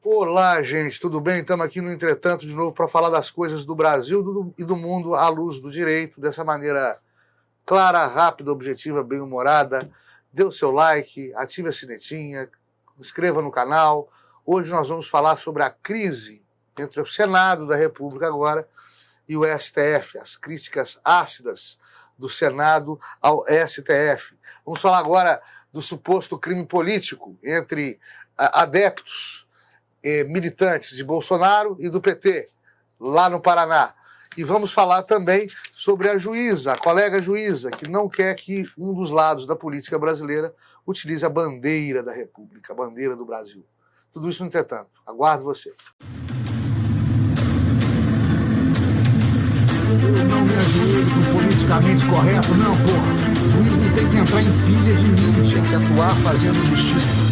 Olá, gente, tudo bem? Estamos aqui no Entretanto de novo para falar das coisas do Brasil e do mundo à luz do direito, dessa maneira clara, rápida, objetiva, bem-humorada. Dê o seu like, ative a sinetinha, inscreva no canal. Hoje nós vamos falar sobre a crise entre o Senado da República agora e o STF, as críticas ácidas do Senado ao STF. Vamos falar agora do suposto crime político entre adeptos militantes de Bolsonaro e do PT, lá no Paraná. E vamos falar também sobre a juíza, a colega juíza, que não quer que um dos lados da política brasileira utilize a bandeira da República, a bandeira do Brasil. Tudo isso no Entretanto. Aguardo você. Eu não me ajoelho pro politicamente correto, não, porra. O juiz não tem que entrar em pilha de mídia, tem que atuar fazendo justiça.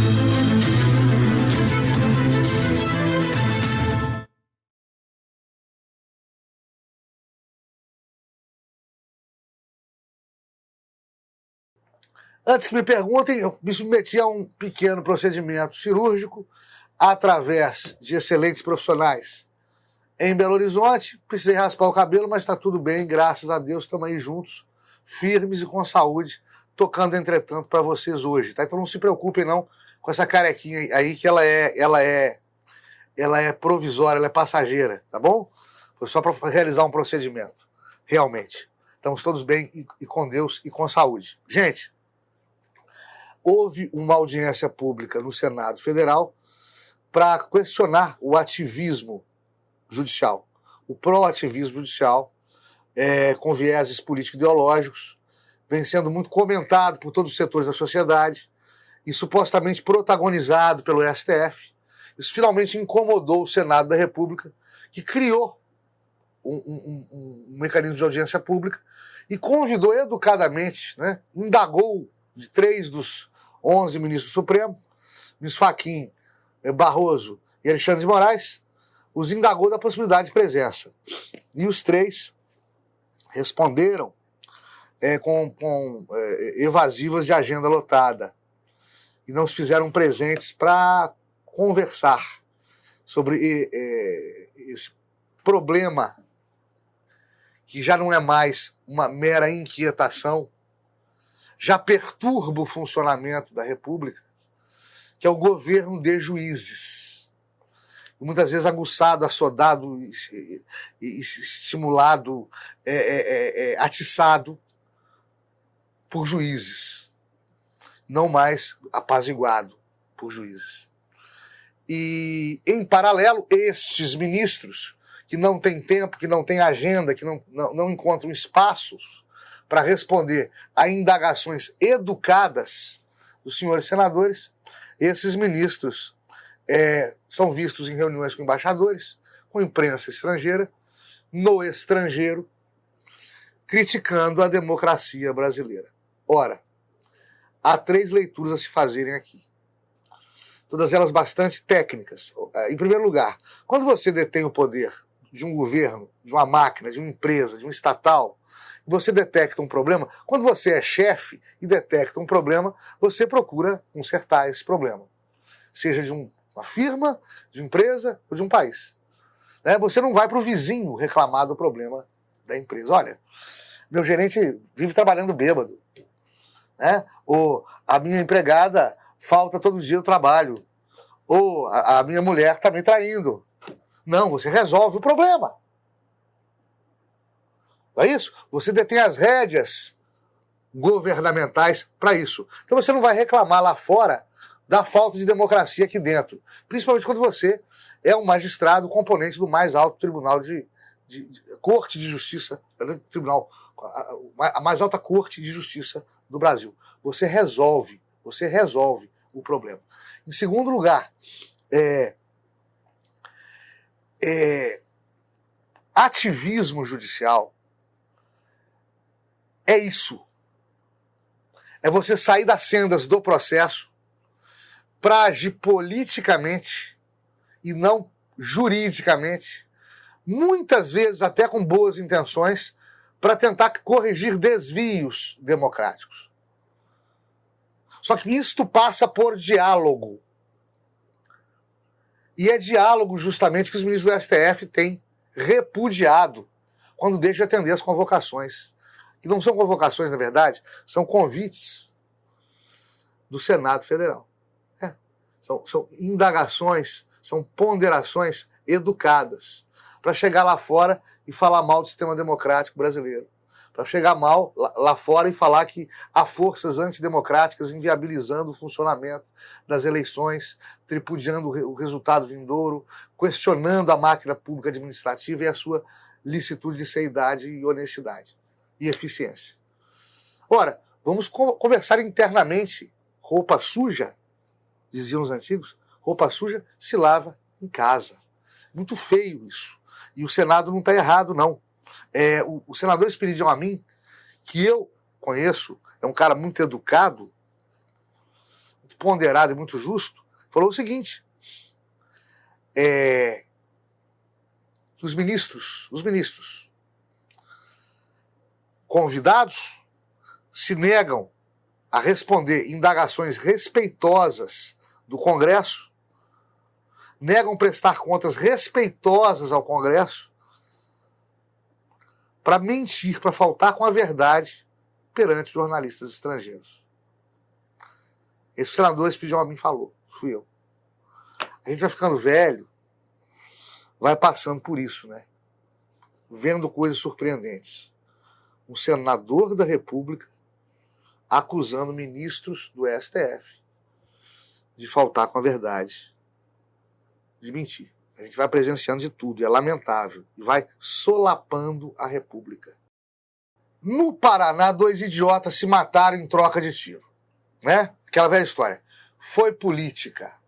Antes que me perguntem, eu me submeti a um pequeno procedimento cirúrgico através de excelentes profissionais em Belo Horizonte. Precisei raspar o cabelo, mas está tudo bem, graças a Deus, estamos aí juntos, firmes e com saúde, tocando Entretanto para vocês hoje. Tá? Então não se preocupem não com essa carequinha aí, que ela é provisória, ela é passageira, tá bom? Foi só para realizar um procedimento, realmente. Estamos todos bem e com Deus e com saúde. Gente, houve uma audiência pública no Senado Federal para questionar o ativismo judicial, o pró-ativismo judicial, com vieses político-ideológicos, vem sendo muito comentado por todos os setores da sociedade e supostamente protagonizado pelo STF. Isso finalmente incomodou o Senado da República, que criou um mecanismo de audiência pública e convidou educadamente, indagou de 3 dos 11 ministros do Supremo, ministro Fachin, Barroso e Alexandre de Moraes, os indagou da possibilidade de presença. E os 3 responderam com evasivas de agenda lotada e não se fizeram presentes para conversar sobre esse problema que já não é mais uma mera inquietação, já perturba o funcionamento da República, que é o governo de juízes. Muitas vezes aguçado, assodado, estimulado, atiçado por juízes, não mais apaziguado por juízes. E, em paralelo, estes ministros, que não têm tempo, que não têm agenda, que não encontram espaços para responder a indagações educadas dos senhores senadores, esses ministros são vistos em reuniões com embaixadores, com imprensa estrangeira, no estrangeiro, criticando a democracia brasileira. Ora, há 3 leituras a se fazerem aqui, todas elas bastante técnicas. Em primeiro lugar, quando você detém o poder de um governo, de uma máquina, de uma empresa, de um estatal, você detecta um problema, quando você é chefe e detecta um problema, você procura consertar esse problema. Seja de uma firma, de uma empresa ou de um país. Você não vai para o vizinho reclamar do problema da empresa. Olha, meu gerente vive trabalhando bêbado. Ou a minha empregada falta todo dia no trabalho. Ou a minha mulher está me traindo. Não, você resolve o problema. Não é isso? Você detém as rédeas governamentais para isso. Então você não vai reclamar lá fora da falta de democracia aqui dentro. Principalmente quando você é um magistrado, componente do mais alto tribunal de Corte de Justiça, tribunal, a mais alta Corte de Justiça do Brasil. Você resolve o problema. Em segundo lugar, ativismo judicial é isso. É você sair das sendas do processo para agir politicamente e não juridicamente, muitas vezes até com boas intenções, para tentar corrigir desvios democráticos. Só que isto passa por diálogo. E é diálogo justamente que os ministros do STF têm repudiado quando deixam de atender as convocações. Que não são convocações, na verdade, são convites do Senado Federal. São indagações, são ponderações educadas para chegar lá fora e falar mal do sistema democrático brasileiro. Para chegar mal lá fora e falar que há forças antidemocráticas inviabilizando o funcionamento das eleições, tripudiando o resultado vindouro, questionando a máquina pública administrativa e a sua licitude, liceidade e honestidade e eficiência. Ora, vamos conversar internamente. Roupa suja, diziam os antigos, roupa suja se lava em casa. Muito feio isso. E o Senado não está errado, não. O senador Espiridião Amin, que eu conheço, é um cara muito educado, muito ponderado e muito justo, falou o seguinte: os ministros convidados se negam a responder indagações respeitosas do Congresso, negam prestar contas respeitosas ao Congresso, para mentir, para faltar com a verdade perante jornalistas estrangeiros. Esse senador Espiridião Amin falou, fui eu. A gente vai ficando velho, vai passando por isso, né? Vendo coisas surpreendentes. Um senador da República acusando ministros do STF de faltar com a verdade, de mentir. A gente vai presenciando de tudo, é lamentável, e vai solapando a República. No Paraná, 2 idiotas se mataram em troca de tiro. Né? Aquela velha história. Foi política.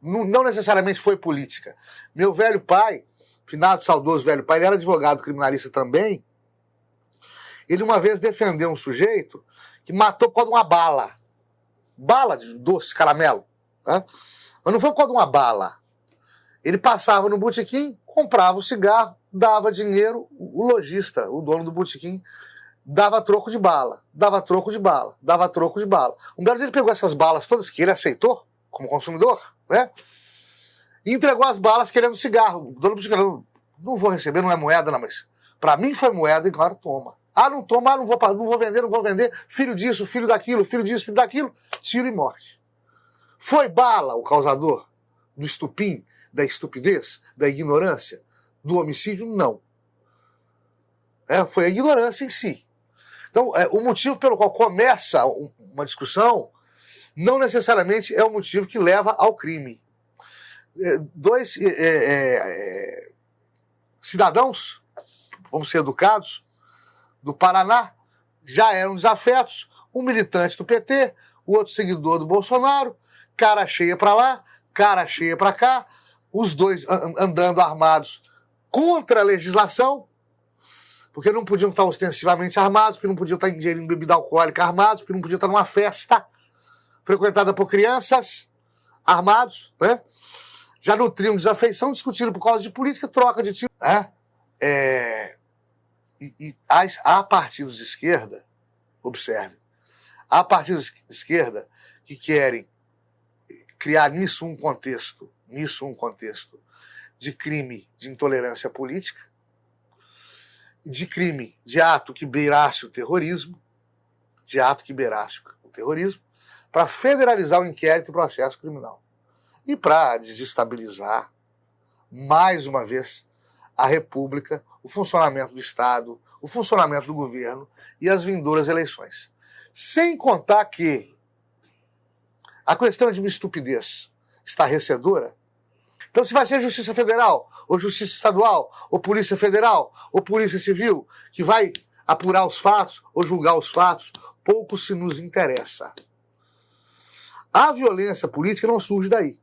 Não necessariamente foi política. Meu velho pai, finado saudoso velho pai, ele era advogado criminalista também. Ele uma vez defendeu um sujeito que matou por causa de uma bala. Bala de doce, caramelo. Tá? Mas não foi por causa de uma bala. Ele passava no botequim, comprava o cigarro, dava dinheiro, o lojista, o dono do botequim, dava troco de bala, dava troco de bala, dava troco de bala. Um belo dia ele pegou essas balas todas que ele aceitou como consumidor, né? E entregou as balas querendo cigarro. O dono do botequim falou: não vou receber, não é moeda, não, mas pra mim foi moeda, e claro, toma. Ah, não toma, não vou vender, filho disso, filho daquilo, filho disso, filho daquilo, tiro e morte. Foi bala o causador do estupim, da estupidez, da ignorância, do homicídio? Não. Foi a ignorância em si. Então, o motivo pelo qual começa uma discussão não necessariamente é o motivo que leva ao crime. Dois cidadãos, vamos ser educados, do Paraná, já eram desafetos, um militante do PT, o outro seguidor do Bolsonaro, cara cheia para lá, cara cheia para cá, os dois andando armados contra a legislação, porque não podiam estar ostensivamente armados, porque não podiam estar ingerindo bebida alcoólica armados, porque não podiam estar numa festa frequentada por crianças armados, né? Já nutriam desafeição, discutiram por causa de política, troca de tiro, né? Há partidos de esquerda, observe, há partidos de esquerda que querem criar nisso um contexto de crime de intolerância política, de crime, de ato que beirasse o terrorismo, para federalizar o inquérito e o processo criminal. E para desestabilizar, mais uma vez, a República, o funcionamento do Estado, o funcionamento do governo e as vindouras eleições. Sem contar que a questão de uma estupidez estarrecedora. Então, se vai ser Justiça Federal, ou Justiça Estadual, ou Polícia Federal, ou Polícia Civil, que vai apurar os fatos ou julgar os fatos, pouco se nos interessa. A violência política não surge daí.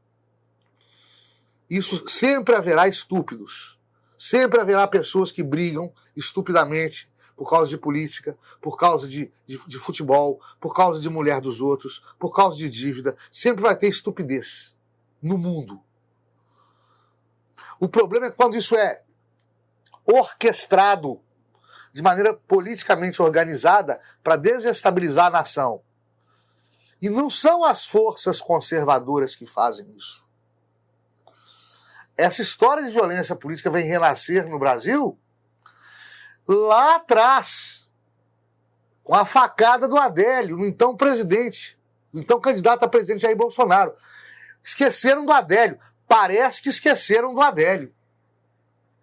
Isso sempre haverá estúpidos. Sempre haverá pessoas que brigam estupidamente por causa de política, por causa de futebol, por causa de mulher dos outros, por causa de dívida. Sempre vai ter estupidez no mundo. O problema é quando isso é orquestrado de maneira politicamente organizada para desestabilizar a nação. E não são as forças conservadoras que fazem isso. essa história de violência política vem renascer no Brasil lá atrás, com a facada do Adélio, no então presidente, no então candidato a presidente Jair Bolsonaro. Esqueceram do Adélio. Parece que esqueceram do Adélio.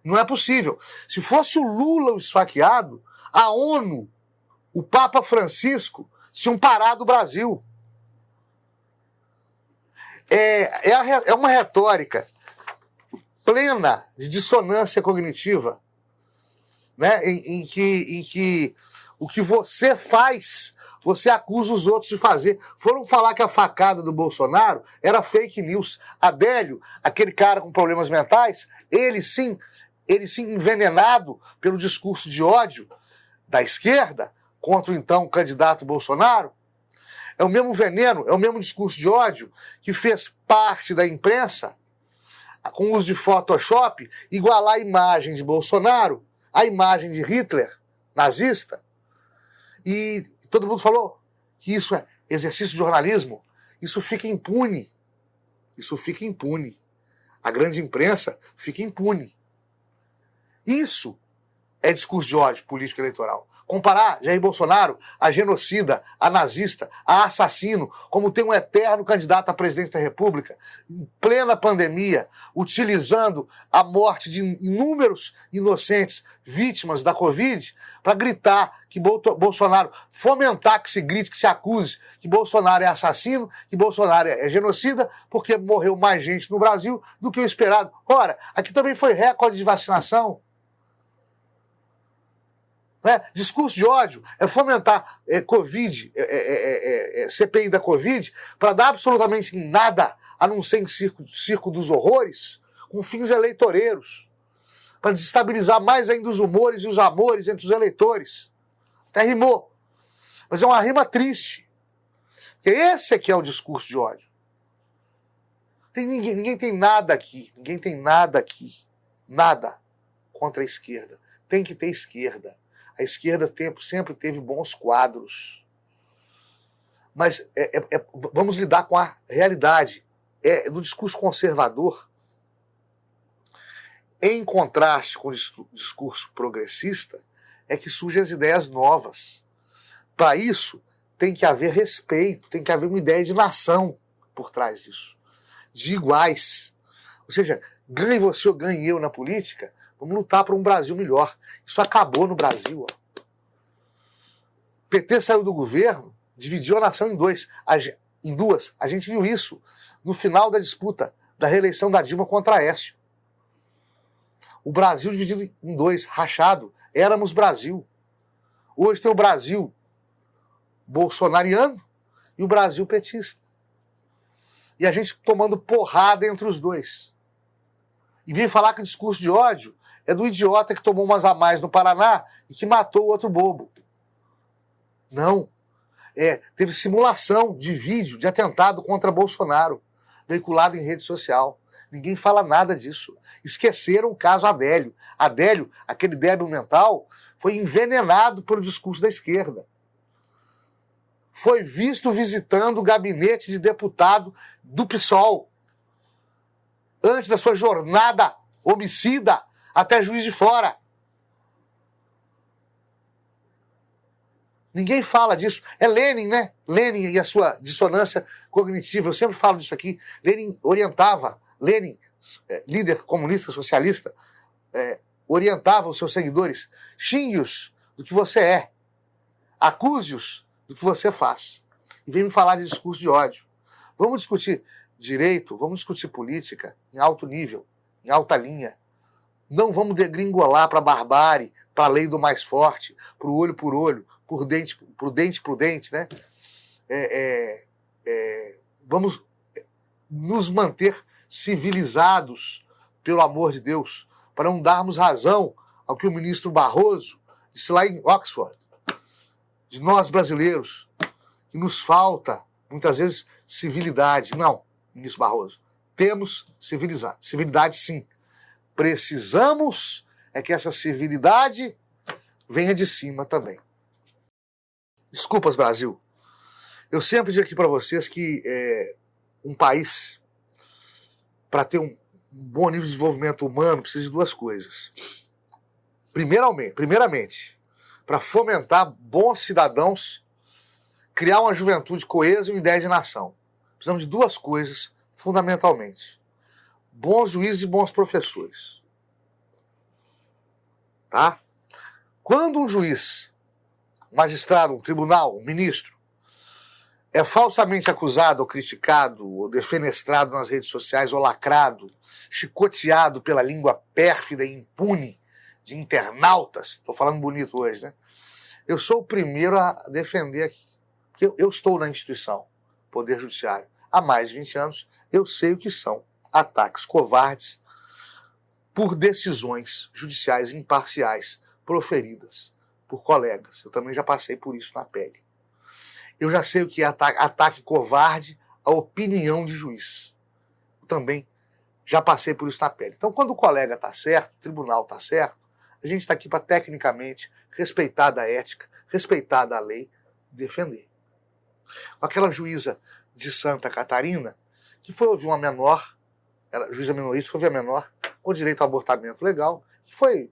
Não é possível. Se fosse o Lula o esfaqueado, a ONU, o Papa Francisco, tinham parado o Brasil. É uma retórica plena de dissonância cognitiva, né? em que o que você faz, você acusa os outros de fazer. Foram falar que a facada do Bolsonaro era fake news. Adélio, aquele cara com problemas mentais, ele sim envenenado pelo discurso de ódio da esquerda contra o então candidato Bolsonaro, é o mesmo veneno, é o mesmo discurso de ódio que fez parte da imprensa, com uso de Photoshop, igualar a imagem de Bolsonaro à imagem de Hitler, nazista. E todo mundo falou que isso é exercício de jornalismo. Isso fica impune. Isso fica impune. A grande imprensa fica impune. Isso é discurso de ódio político eleitoral. Comparar Jair Bolsonaro a genocida, a nazista, a assassino, como tem um eterno candidato a presidente da República, em plena pandemia, utilizando a morte de inúmeros inocentes vítimas da Covid para gritar que Bolsonaro, fomentar que se grite, que se acuse que Bolsonaro é assassino, que Bolsonaro é genocida, porque morreu mais gente no Brasil do que o esperado. Ora, aqui também foi recorde de vacinação. Discurso de ódio é fomentar Covid, CPI da Covid, para dar absolutamente nada, a não ser em circo dos horrores, com fins eleitoreiros, para desestabilizar mais ainda os humores e os amores entre os eleitores. Até rimou. Mas é uma rima triste. Porque esse aqui é o discurso de ódio. Ninguém tem nada aqui. Ninguém tem nada aqui. Nada contra a esquerda. Tem que ter esquerda. A esquerda sempre teve bons quadros. Mas vamos lidar com a realidade. No discurso conservador, em contraste com o discurso progressista, é que surgem as ideias novas. Para isso, tem que haver respeito, tem que haver uma ideia de nação por trás disso. De iguais. Ou seja, ganhe você ou ganhe eu na política, vamos lutar por um Brasil melhor. Isso acabou no Brasil. Ó. O PT saiu do governo, dividiu a nação em duas. A gente viu isso no final da disputa da reeleição da Dilma contra Aécio. O Brasil dividido em dois, rachado. Éramos Brasil. Hoje tem o Brasil bolsonariano e o Brasil petista. E a gente tomando porrada entre os dois. E vem falar que o discurso de ódio é do idiota que tomou umas a mais no Paraná e que matou o outro bobo. Não. Teve simulação de vídeo de atentado contra Bolsonaro, veiculado em rede social. Ninguém fala nada disso. Esqueceram o caso Adélio. Adélio, aquele débil mental, foi envenenado pelo discurso da esquerda. Foi visto visitando o gabinete de deputado do PSOL, antes da sua jornada homicida até Juiz de Fora. Ninguém fala disso. É Lenin, né? Lenin e a sua dissonância cognitiva. Eu sempre falo disso aqui. Lenin orientava, líder comunista socialista, orientava os seus seguidores: xingue-os do que você é, acuse-os do que você faz. E vem me falar de discurso de ódio. Vamos discutir direito, vamos discutir política em alto nível, em alta linha. Não vamos degringolar para a barbárie, para a lei do mais forte, para o olho por olho, por dente por dente, né? Vamos nos manter civilizados, pelo amor de Deus, para não darmos razão ao que o ministro Barroso disse lá em Oxford, de nós brasileiros, que nos falta, muitas vezes, civilidade. Não, ministro Barroso, temos civilidade sim. Precisamos que essa civilidade venha de cima também. Desculpas, Brasil. Eu sempre digo aqui para vocês que um país, para ter um bom nível de desenvolvimento humano precisa de duas coisas. Primeiramente, para fomentar bons cidadãos, criar uma juventude coesa e uma ideia de nação. Precisamos de duas coisas, fundamentalmente. Bons juízes e bons professores. Tá? Quando um juiz, um magistrado, um tribunal, um ministro, é falsamente acusado ou criticado ou defenestrado nas redes sociais ou lacrado, chicoteado pela língua pérfida e impune de internautas, estou falando bonito hoje, né? Eu sou o primeiro a defender aqui. Porque eu estou na instituição, Poder Judiciário, há mais de 20 anos, eu sei o que são ataques covardes por decisões judiciais imparciais proferidas por colegas. Eu também já passei por isso na pele. Eu já sei o que é ataque covarde à opinião de juiz. Eu também já passei por isso na pele. Então, quando o colega está certo, o tribunal está certo, a gente está aqui para, tecnicamente, respeitar a ética, respeitar a lei, defender. Aquela juíza de Santa Catarina, que foi ouvir uma menor, juíza minorista, foi ouvir a menor, com direito ao abortamento legal, que foi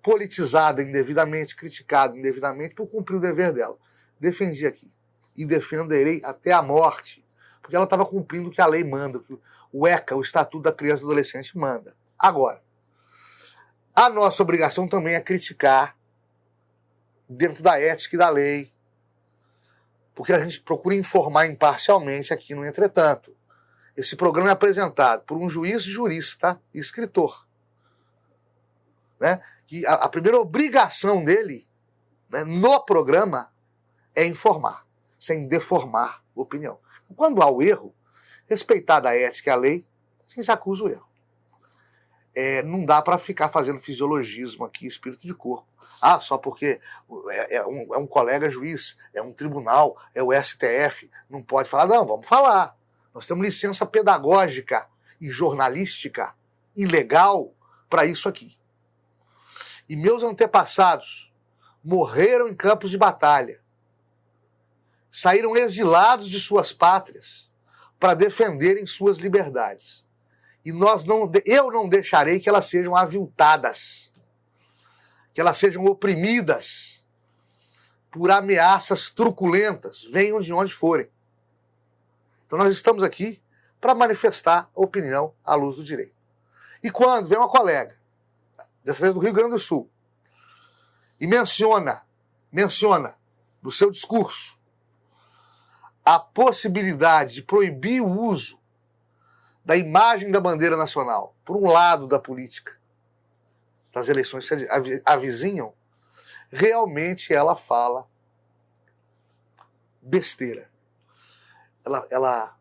politizada indevidamente, criticada indevidamente por cumprir o dever dela. Defendi aqui e defenderei até a morte, porque ela estava cumprindo o que a lei manda, o que o ECA, o Estatuto da Criança e do Adolescente, manda. Agora, a nossa obrigação também é criticar dentro da ética e da lei, porque a gente procura informar imparcialmente aqui no Entretanto. Esse programa é apresentado por um juiz jurista e escritor, né? Que a primeira obrigação dele, né, no programa é informar, sem deformar a opinião. Quando há o erro, respeitada a ética e a lei, a gente acusa o erro. Não dá para ficar fazendo fisiologismo aqui, espírito de corpo. Ah, só porque é um colega juiz, é um tribunal, é o STF, não pode falar. Não, vamos falar. Nós temos licença pedagógica e jornalística e legal para isso aqui. E meus antepassados morreram em campos de batalha, saíram exilados de suas pátrias para defenderem suas liberdades. E eu não deixarei que elas sejam aviltadas, que elas sejam oprimidas por ameaças truculentas, venham de onde forem. Então nós estamos aqui para manifestar a opinião à luz do direito. E quando vem uma colega, dessa vez do Rio Grande do Sul, e menciona no seu discurso a possibilidade de proibir o uso da imagem da bandeira nacional, por um lado da política, das eleições que avizinham, realmente ela fala besteira. Ela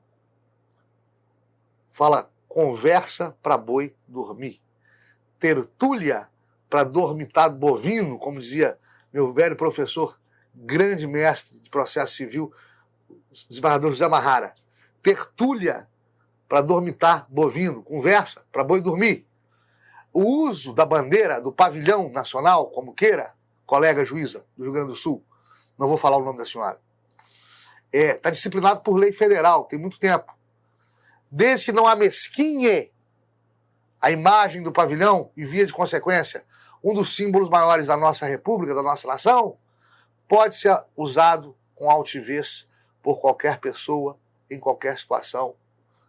fala conversa para boi dormir, tertúlia para dormitar bovino, como dizia meu velho professor, grande mestre de processo civil, o desembargador José Marrara. Tertúlia para dormitar bovino, conversa para boi dormir. O uso da bandeira, do pavilhão nacional, como queira, colega juíza do Rio Grande do Sul, não vou falar o nome da senhora, está disciplinado por lei federal, tem muito tempo. Desde que não amesquinhe a imagem do pavilhão e, via de consequência, um dos símbolos maiores da nossa república, da nossa nação, pode ser usado com altivez por qualquer pessoa, em qualquer situação,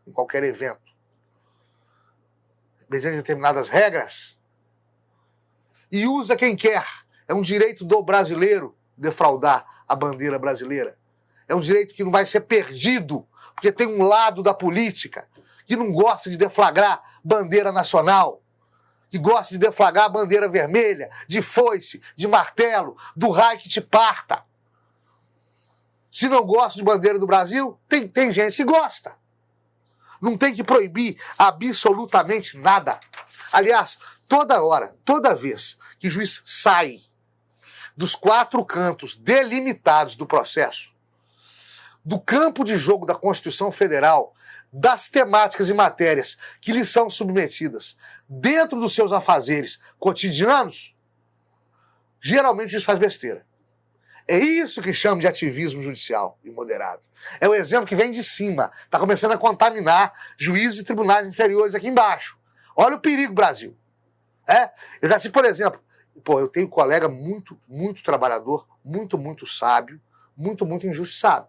em qualquer evento. Mediante determinadas regras. E usa quem quer. É um direito do brasileiro defraudar a bandeira brasileira. É um direito que não vai ser perdido, porque tem um lado da política que não gosta de deflagrar bandeira nacional, que gosta de deflagrar a bandeira vermelha, de foice, de martelo, do raio que te parta. Se não gosta de bandeira do Brasil, tem gente que gosta. Não tem que proibir absolutamente nada. Aliás, toda hora, toda vez que o juiz sai dos 4 cantos delimitados do processo, do campo de jogo da Constituição Federal, das temáticas e matérias que lhe são submetidas dentro dos seus afazeres cotidianos, geralmente o juiz faz besteira. É isso que chamo de ativismo judicial imoderado. É o exemplo que vem de cima. Está começando a contaminar juízes e tribunais inferiores aqui embaixo. Olha o perigo, Brasil. Eu já tive, por exemplo, eu tenho um colega muito trabalhador, muito sábio, muito injustiçado.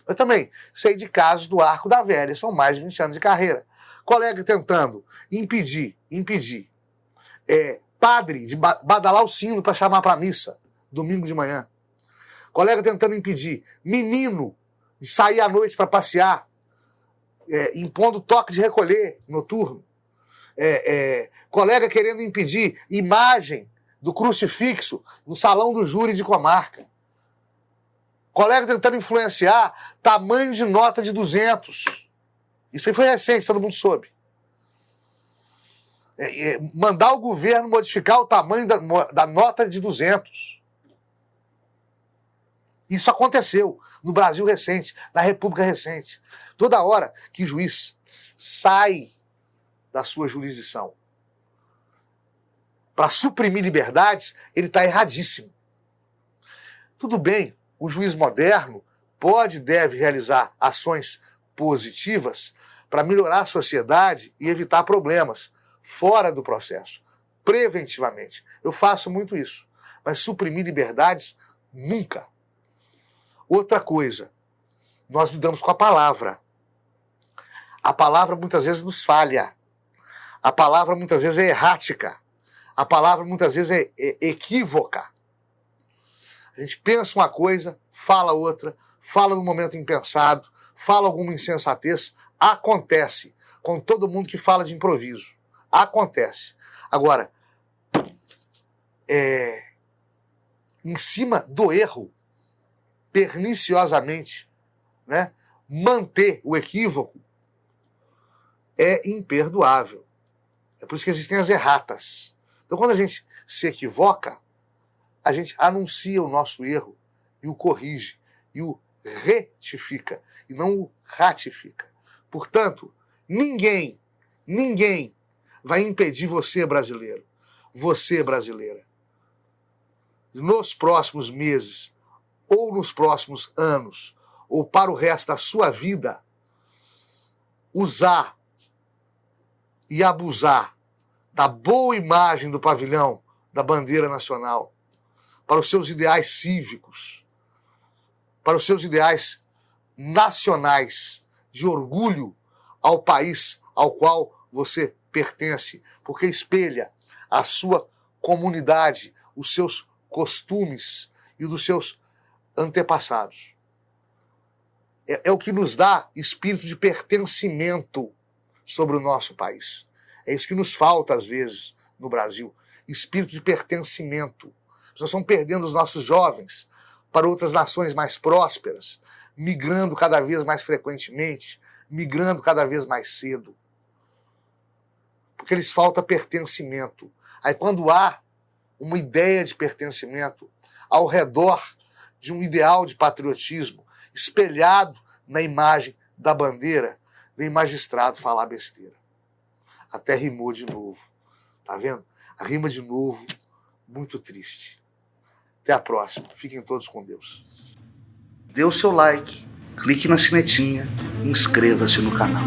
Eu também sei de casos do Arco da Velha, são mais de 20 anos de carreira. Colega tentando impedir padre de badalar o sino para chamar para a missa, domingo de manhã. Colega tentando impedir menino de sair à noite para passear, impondo toque de recolher noturno. Colega querendo impedir imagem do crucifixo no salão do júri de comarca. Colega tentando influenciar tamanho de nota de 200. Isso aí foi recente, todo mundo soube. Mandar o governo modificar o tamanho da nota de 200. Isso aconteceu no Brasil recente, na República recente. Toda hora que juiz sai da sua jurisdição para suprimir liberdades, ele está erradíssimo. Tudo bem, o juiz moderno pode e deve realizar ações positivas para melhorar a sociedade e evitar problemas fora do processo, preventivamente. Eu faço muito isso, mas suprimir liberdades, nunca. Outra coisa, nós lidamos com a palavra. A palavra muitas vezes nos falha. A palavra muitas vezes é errática. A palavra muitas vezes é equívoca. A gente pensa uma coisa, fala outra, fala no momento impensado, fala alguma insensatez. Acontece com todo mundo que fala de improviso. Acontece. Agora, em cima do erro, perniciosamente, manter o equívoco é imperdoável. É por isso que existem as erratas. Então, quando a gente se equivoca, a gente anuncia o nosso erro e o corrige, e o retifica, e não o ratifica. Portanto, ninguém vai impedir você, brasileiro, você, brasileira, nos próximos meses, ou nos próximos anos, ou para o resto da sua vida, usar e abusar da boa imagem do pavilhão, da bandeira nacional, para os seus ideais cívicos, para os seus ideais nacionais, de orgulho ao país ao qual você pertence, porque espelha a sua comunidade, os seus costumes e dos seus antepassados. É o que nos dá espírito de pertencimento sobre o nosso país. É isso que nos falta, às vezes, no Brasil. Espírito de pertencimento. Nós estamos perdendo os nossos jovens para outras nações mais prósperas, migrando cada vez mais frequentemente, migrando cada vez mais cedo. Porque lhes falta pertencimento. Aí quando há uma ideia de pertencimento ao redor de um ideal de patriotismo, espelhado na imagem da bandeira, vem magistrado falar besteira. Até rimou de novo. Tá vendo? A rima de novo, muito triste. Até a próxima. Fiquem todos com Deus. Dê o seu like, clique na sinetinha e inscreva-se no canal.